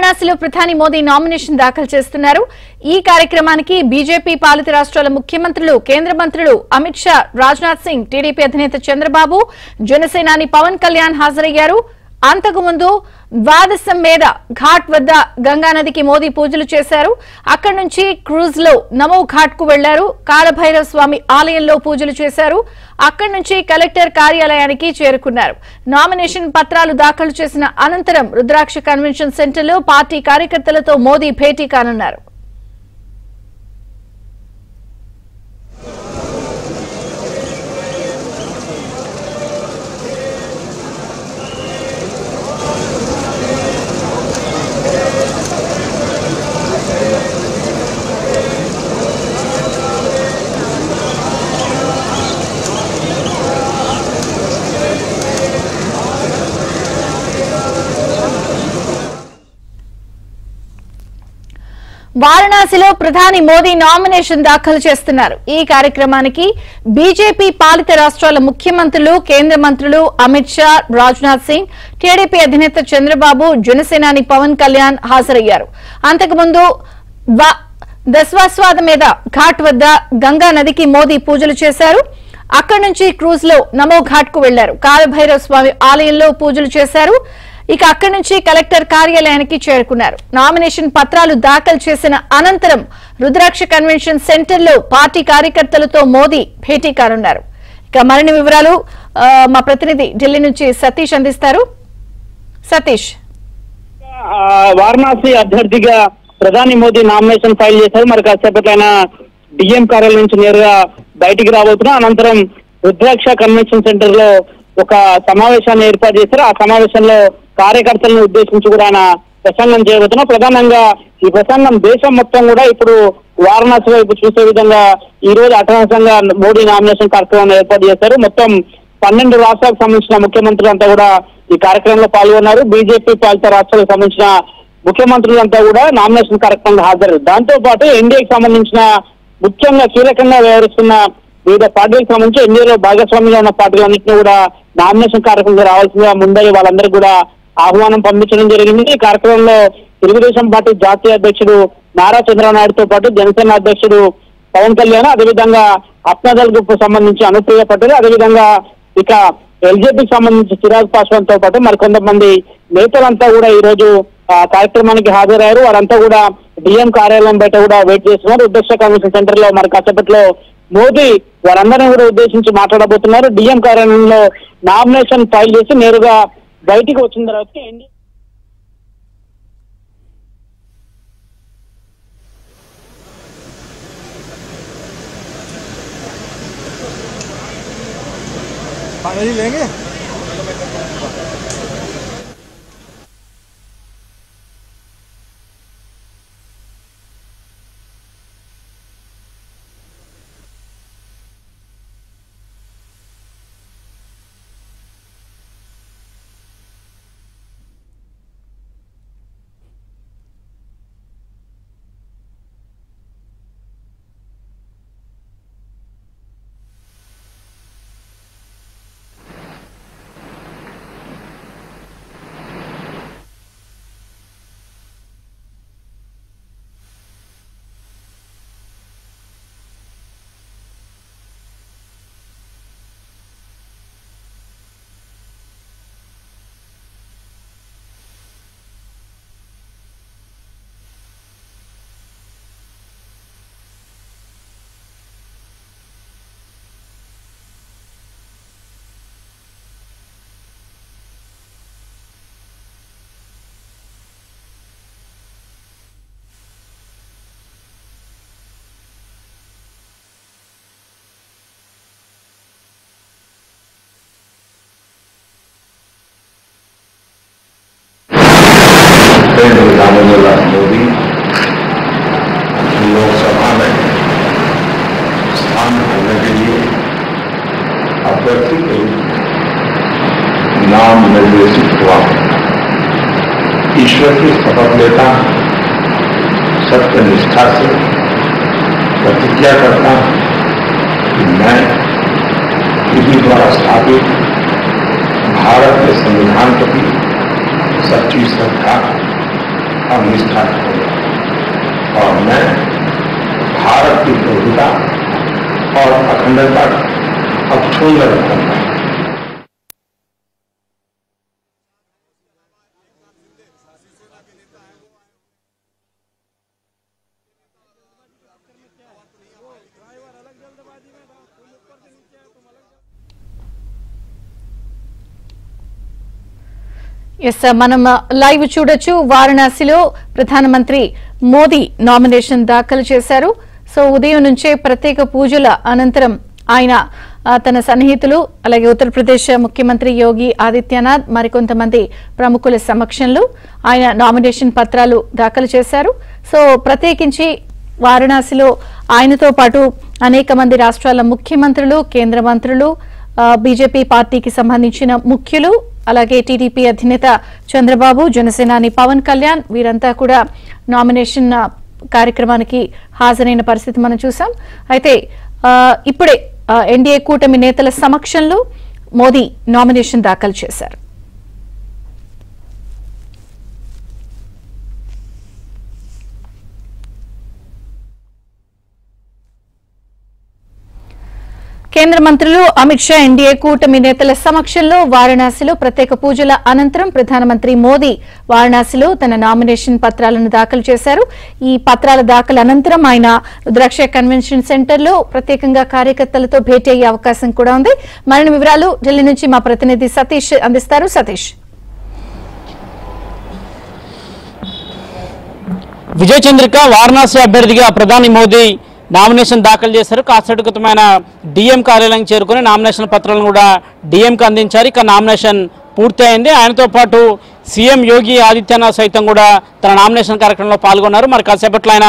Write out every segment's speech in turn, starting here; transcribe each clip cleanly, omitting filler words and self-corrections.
వారణాసిలో ప్రధాని మోదీ నామినేషన్ దాఖలు చేస్తున్నారు. ఈ కార్యక్రమానికి బీజేపీ పాలిత రాష్ట్రాల ముఖ్యమంత్రులు, కేంద్ర మంత్రులు అమిత్ షా, రాజ్నాథ్ సింగ్, టీడీపీ అధినేత చంద్రబాబు, జనసేనాని పవన్ కళ్యాణ్ హాజరయ్యారు. అంతకుముందు ద్వాదశం మీద ఘాట్ వద్ద గంగానదికి మోదీ పూజలు చేశారు. అక్కడి నుంచి క్రూజ్ లో నమో ఘాట్ కు వెళ్లారు. కాలభైరవ స్వామి ఆలయంలో పూజలు చేశారు. అక్కడి నుంచి కలెక్టర్ కార్యాలయానికి చేరుకున్నారు. నామినేషన్ పత్రాలు దాఖలు చేసిన అనంతరం రుద్రాక్ష కన్వెన్షన్ సెంటర్లో పార్టీ కార్యకర్తలతో మోదీ భేటీ కానున్నారు. వారణాసిలో ప్రధాని మోదీ నామినేషన్ దాఖలు చేస్తున్నారు. ఈ కార్యక్రమానికి బీజేపీ పాలిత రాష్ట్రాల ముఖ్యమంత్రులు, కేంద్ర మంత్రులు అమిత్ షా, రాజ్నాథ్ సింగ్, టీడీపీ అధినేత చంద్రబాబు, జనసేనాని పవన్ కళ్యాణ్ హాజరయ్యారు. అంతకుముందు దస్వాస్వాద మీద ఘాట్ వద్ద గంగా నదికి మోదీ పూజలు చేశారు. అక్కడి నుంచి క్రూజ్ లో నమో ఘాట్ కు వెళ్లారు. కాలభైరవ స్వామి ఆలయంలో పూజలు చేశారు. ఇక అక్కడి నుంచి కలెక్టర్ కార్యాలయానికి చేరుకున్నారు. నామినేషన్ పత్రాలు దాఖలు చేసిన అనంతరం రుద్రాక్ష కన్వెన్షన్ సెంటర్ లో పార్టీ కార్యకర్తలతో మోదీ భేటీ కానున్నారు. ఇక మరిన్ని వివరాలు మా ప్రతినిధి ఢిల్లీ నుంచి సతీష్ అందిస్తారు. సతీష్, వారణాసి అభ్యర్థిగా ప్రధాని మోదీ నామినేషన్ ఫైల్ చేశారు. మరి కాసేపట్లైనా డిఎం కార్యాలయం నుంచి నేరుగా బయటికి రాబోతున్నా. అనంతరం రుద్రాక్ష కన్వెన్షన్ సెంటర్ లో ఒక సమావేశాన్ని ఏర్పాటు చేశారు. ఆ సమావేశంలో కార్యకర్తలను ఉద్దేశించి కూడా ఆయన ప్రసంగం చేయబోతున్నా. ప్రధానంగా ఈ ప్రసంగం దేశం మొత్తం కూడా ఇప్పుడు వారణాసి వైపు చూసే విధంగా ఈ రోజు అటహాసంగా మోడీ నామినేషన్ కార్యక్రమాన్ని ఏర్పాటు చేశారు. మొత్తం 12 రాష్ట్రాలకు సంబంధించిన ముఖ్యమంత్రులంతా కూడా ఈ కార్యక్రమంలో పాల్గొన్నారు. బీజేపీ పాలిత రాష్ట్రాలకు సంబంధించిన ముఖ్యమంత్రులంతా కూడా నామినేషన్ కార్యక్రమంలో హాజరు. దాంతో పాటు ఎన్డీఏకి సంబంధించిన ముఖ్యంగా కీలకంగా వ్యవహరిస్తున్న వివిధ పార్టీలకు సంబంధించి ఎన్డీఏలో భాగస్వామ్యంగా ఉన్న పార్టీలన్నింటినీ కూడా నామినేషన్ కార్యక్రమంలో రావాల్సిందిగా ముందరి వాళ్ళందరూ కూడా ఆహ్వానం పంపించడం జరిగింది. ఈ కార్యక్రమంలో తెలుగుదేశం పార్టీ జాతీయ అధ్యక్షుడు నారా చంద్రబాబు నాయుడుతో పాటు జనసేన అధ్యక్షుడు పవన్ కళ్యాణ్, అదేవిధంగా అప్నాదల్ గ్రూప్ సంబంధించి అనుప్రియ పటేల్, అదేవిధంగా ఇక ఎల్జేపీకి సంబంధించి చిరాగ్ పాస్వాన్ తో పాటు మరికొంతమంది నేతలంతా కూడా ఈ రోజు కార్యక్రమానికి హాజరయ్యారు. వారంతా కూడా డిఎం కార్యాలయం బయట కూడా వెయిట్ చేస్తున్నారు. రుద్రాక్ష కన్వెన్షన్ సెంటర్ లో మరి కాసేపట్లో మోదీ వారందరినీ కూడా ఉద్దేశించి మాట్లాడబోతున్నారు. డిఎం కార్యాలయంలో నామినేషన్ ఫైల్ చేసి నేరుగా బయటికి వచ్చిన తర్వాత लेंगे मोदी लोकसभा में स्थान होने के लिए अभ्यर्थी के नाम निर्देशित हुआ। ईश्वर की शपथ लेता सत्य निष्ठा से प्रतिज्ञा करता कि मैं विधि द्वारा स्थापित भारत के संविधान प्रति सच्ची श्रद्धा और निष्ठा छोड़े और मैं भारत की प्रभुता और अखंडता अक्षुण्ण रखूंगा। మనం లైవ్ చూడొచ్చు. వారణాసిలో ప్రధానమంత్రి మోదీ నామినేషన్ దాఖలు చేశారు. సో ఉదయం నుంచే ప్రత్యేక పూజల అనంతరం ఆయన తన సన్నిహితులు అలాగే ఉత్తరప్రదేశ్ ముఖ్యమంత్రి యోగి ఆదిత్యనాథ్ మరికొంతమంది ప్రముఖుల సమక్షంలో ఆయన నామినేషన్ పత్రాలు దాఖలు చేశారు. సో ప్రత్యేకించి వారణాసిలో ఆయనతో పాటు అనేక మంది రాష్ట్రాల ముఖ్యమంత్రులు, కేంద్ర మంత్రులు, బీజేపీ పార్టీకి సంబంధించిన ముఖ్యులు, అలాగే టీడీపీ అధినేత చంద్రబాబు, జనసేనాని పవన్ కళ్యాణ్ వీరంతా కూడా నామినేషన్ కార్యక్రమానికి హాజరైన పరిస్థితి మనం చూసాం. అయితే ఇప్పుడే ఎన్డీఏ కూటమి నేతల సమక్షంలో మోదీ నామినేషన్ దాఖలు చేశారు. కేంద్ర మంత్రులు అమిత్ షా ఎన్డీఏ కూటమి నేతల సమక్షంలో వారణాసిలో ప్రత్యేక పూజల అనంతరం ప్రధానమంత్రి మోదీ వారణాసిలో తన నామినేషన్ పత్రాలను దాఖలు చేశారు. ఈ పత్రాల దాఖలు అనంతరం ఆయన రుద్రాక్ష కన్వెన్షన్ సెంటర్లో ప్రత్యేకంగా కార్యకర్తలతో భేటీ అయ్యే అవకాశం కూడా ఉంది. మరిన్ని వివరాలు ఢిల్లీ నుంచి మా ప్రతినిధి సతీష్ అందిస్తారు. సతీష్. విజయ చంద్రిక, వారణాసి అభ్యర్థిగా ప్రధాని మోదీ నామినేషన్ దాఖలు చేశారు. కాసేపటి క్రితమైన డిఎం కార్యాలయం చేరుకుని నామినేషన్ పత్రాలను కూడా డిఎంకి అందించారు. ఇక నామినేషన్ పూర్తి అయింది. ఆయనతో పాటు సీఎం యోగి ఆదిత్యనాథ్ సైతం కూడా తన నామినేషన్ కార్యక్రమంలో పాల్గొన్నారు. మరి కాసేపట్లో ఆయన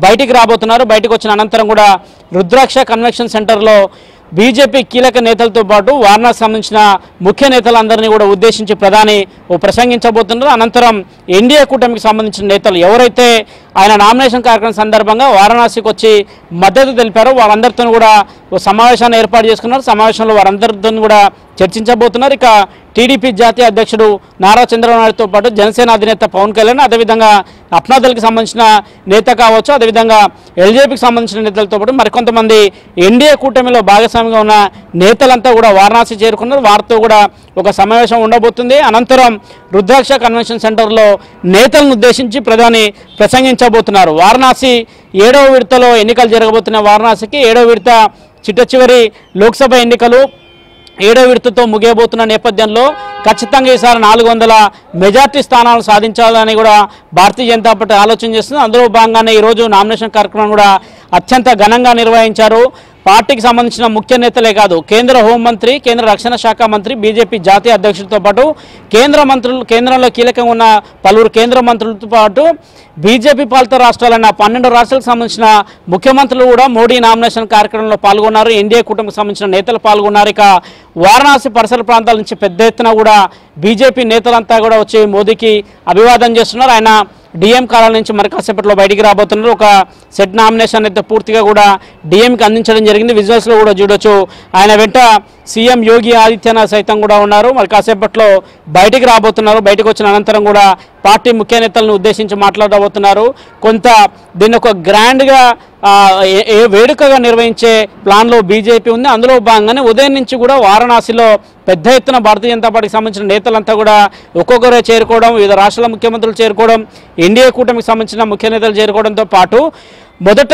బయటికి రాబోతున్నారు. బయటకు వచ్చిన అనంతరం కూడా రుద్రాక్ష కన్వెన్షన్ సెంటర్లో బీజేపీ కీలక నేతలతో పాటు వారణాసి సంబంధించిన ముఖ్య నేతలందరినీ కూడా ఉద్దేశించి ప్రధాని ప్రసంగించబోతున్నారు. అనంతరం ఎన్డీఏ కూటమికి సంబంధించిన నేతలు ఎవరైతే ఆయన నామినేషన్ కార్యక్రమం సందర్భంగా వారణాసికి వచ్చి మద్దతు తెలిపారో వారందరితో కూడా సమావేశాన్ని ఏర్పాటు చేసుకున్నారు. సమావేశంలో వారందరితో కూడా చర్చించబోతున్నారు. ఇక టీడీపీ జాతీయ అధ్యక్షుడు నారా చంద్రబాబు నాయుడుతో పాటు జనసేన అధినేత పవన్ కళ్యాణ్, అదేవిధంగా అప్నాదల్కి సంబంధించిన నేత కావచ్చు, అదేవిధంగా ఎల్జేపీకి సంబంధించిన నేతలతో పాటు మరికొంతమంది ఎన్డీఏ కూటమిలో భాగస్వామిగా ఉన్న నేతలంతా కూడా వారణాసి చేరుకున్నారు. వారితో కూడా ఒక సమావేశం ఉండబోతుంది. అనంతరం రుద్రాక్ష కన్వెన్షన్ సెంటర్లో నేతలను ఉద్దేశించి ప్రధాని ప్రసంగించబోతున్నారు. వారణాసి 7వ విడతలో ఎన్నికలు జరగబోతున్న వారణాసికి 7వ విడత చిట్టచివరి లోక్సభ ఎన్నికలు 7వ విడతతో ముగియబోతున్న నేపథ్యంలో ఖచ్చితంగా ఈసారి 400 మెజార్టీ స్థానాలు సాధించాలని కూడా భారతీయ జనతా పార్టీ ఆలోచన చేస్తుంది. అందులో భాగంగానే ఈరోజు నామినేషన్ కార్యక్రమం కూడా అత్యంత ఘనంగా నిర్వహించారు. పార్టీకి సంబంధించిన ముఖ్య నేతలే కాదు, కేంద్ర హోంమంత్రి, కేంద్ర రక్షణ శాఖ మంత్రి, బీజేపీ జాతీయ అధ్యక్షుడితో పాటు కేంద్రంలో కీలకంగా ఉన్న పలువురు కేంద్ర మంత్రులతో పాటు బీజేపీ పాలిత రాష్ట్రాలైన 12 రాష్ట్రాలకు సంబంధించిన ముఖ్యమంత్రులు కూడా మోడీ నామినేషన్ కార్యక్రమంలో పాల్గొన్నారు. ఎన్డీఏ కూటమికి సంబంధించిన నేతలు పాల్గొన్నారు. ఇక వారణాసి పరిసర ప్రాంతాల నుంచి పెద్ద ఎత్తున కూడా బీజేపీ నేతలంతా కూడా వచ్చి మోదీకి అభివాదం చేస్తున్నారు. ఆయన డిఎం కార్యాలయం నుంచి మరి కాసేపట్లో బయటికి రాబోతున్నారు. ఒక సెట్ నామినేషన్ అయితే పూర్తిగా కూడా డిఎంకి అందించడం జరిగింది. విజువల్స్లో కూడా చూడొచ్చు. ఆయన వెంట సీఎం యోగి ఆదిత్యనాథ్ సైతం కూడా ఉన్నారు. మరి కాసేపట్లో బయటికి రాబోతున్నారు. బయటకు వచ్చిన అనంతరం కూడా పార్టీ ముఖ్య నేతలను ఉద్దేశించి మాట్లాడబోతున్నారు. కొంత దీన్ని ఒక గ్రాండ్గా వేడుకగా నిర్వహించే ప్లాన్లో బీజేపీ ఉంది. అందులో భాగంగానే ఉదయం నుంచి కూడా వారణాసిలో పెద్ద ఎత్తున భారతీయ జనతా పార్టీకి సంబంధించిన నేతలంతా కూడా ఒక్కొక్కరే చేరుకోవడం, వివిధ రాష్ట్రాల ముఖ్యమంత్రులు చేరుకోవడం, ఎన్డీఏ కూటమికి సంబంధించిన ముఖ్య నేతలు చేరుకోవడంతో పాటు మొదట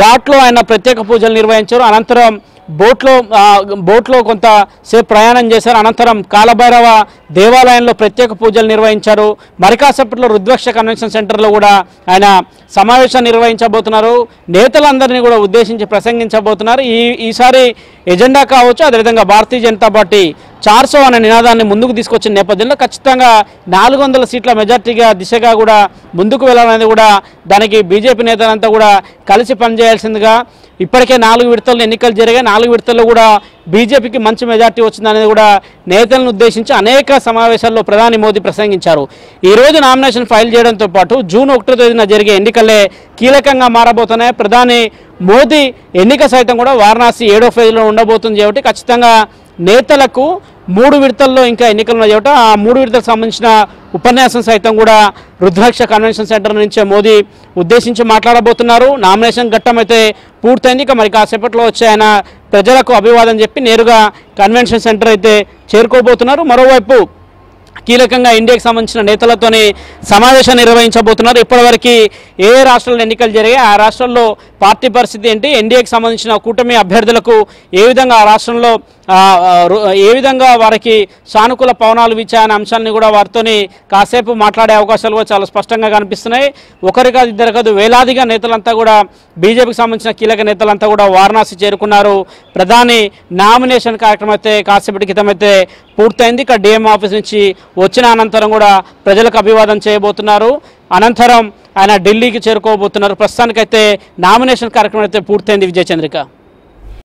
ఘాట్లో ఆయన ప్రత్యేక పూజలు నిర్వహించారు. అనంతరం బోట్లో కొంతసేపు ప్రయాణం చేశారు. అనంతరం కాలభైరవ దేవాలయంలో ప్రత్యేక పూజలు నిర్వహించారు. మరికాసేపట్లో రుద్రాక్ష కన్వెన్షన్ సెంటర్లో కూడా ఆయన సమావేశాన్ని నిర్వహించబోతున్నారు. నేతలందరినీ కూడా ఉద్దేశించి ప్రసంగించబోతున్నారు. ఈసారి ఎజెండా కావచ్చు, అదేవిధంగా భారతీయ జనతా పార్టీ 400 అనే నినాదాన్ని ముందుకు తీసుకొచ్చిన నేపథ్యంలో ఖచ్చితంగా 400 సీట్ల మెజార్టీగా దిశగా కూడా ముందుకు వెళ్ళాలనేది కూడా దానికి బీజేపీ నేతలంతా కూడా కలిసి పనిచేయాల్సిందిగా ఇప్పటికే 4 విడతల్లో ఎన్నికలు జరిగాయి. 4 విడతల్లో కూడా బీజేపీకి మంచి మెజార్టీ వచ్చిందనేది కూడా నేతలను ఉద్దేశించి అనేక సమావేశాల్లో ప్రధాని మోదీ ప్రసంగించారు. ఈరోజు నామినేషన్ ఫైల్ చేయడంతో పాటు జూన్ 1వ తేదీన జరిగే ఎన్నికలే కీలకంగా మారబోతున్నాయి. ప్రధాని మోదీ ఎన్నిక సైతం కూడా వారణాసి 7వ ఫేజ్లో ఉండబోతుంది కాబట్టి ఖచ్చితంగా నేతలకు 3 విడతల్లో ఇంకా ఎన్నికలు ఉన్నాయి కాబట్టి ఆ 3 విడతలకు సంబంధించిన ఉపన్యాసం సైతం కూడా రుద్రాక్ష కన్వెన్షన్ సెంటర్ నుంచే మోదీ ఉద్దేశించి మాట్లాడబోతున్నారు. నామినేషన్ ఘట్టం అయితే పూర్తయింది. ఇక మరి కాసేపట్లో వచ్చి ఆయన ప్రజలకు అభివాదం చెప్పి నేరుగా కన్వెన్షన్ సెంటర్ అయితే చేరుకోబోతున్నారు. మరోవైపు కీలకంగా ఎన్డీఏకి సంబంధించిన నేతలతోని సమావేశం నిర్వహించబోతున్నారు. ఇప్పటివరకు ఏ రాష్ట్రాల్లో ఎన్నికలు జరిగాయి, ఆ రాష్ట్రాల్లో పార్టీ పరిస్థితి ఏంటి, ఎన్డీఏకి సంబంధించిన కూటమి అభ్యర్థులకు ఏ విధంగా ఆ రాష్ట్రంలో ఏ విధంగా వారికి సానుకూల పవనాలు వీచాయనే అంశాన్ని కూడా వారితోని కాసేపు మాట్లాడే అవకాశాలు కూడా చాలా స్పష్టంగా కనిపిస్తున్నాయి. ఒకరి కాదు ఇద్దరు కాదు వేలాదిగా నేతలంతా కూడా బీజేపీకి సంబంధించిన కీలక నేతలంతా కూడా వారణాసి చేరుకున్నారు. ప్రధాని నామినేషన్ కార్యక్రమం అయితే కాసేపటి క్రితం అయితే పూర్తయింది. ఇక డిఎం ఆఫీస్ నుంచి వచ్చిన అనంతరం కూడా ప్రజలకు అభివాదం చేయబోతున్నారు. అనంతరం ఆయన ఢిల్లీకి చేరుకోబోతున్నారు. ప్రస్తుతానికైతే నామినేషన్ కార్యక్రమం అయితే పూర్తయింది. విజయచంద్రిక.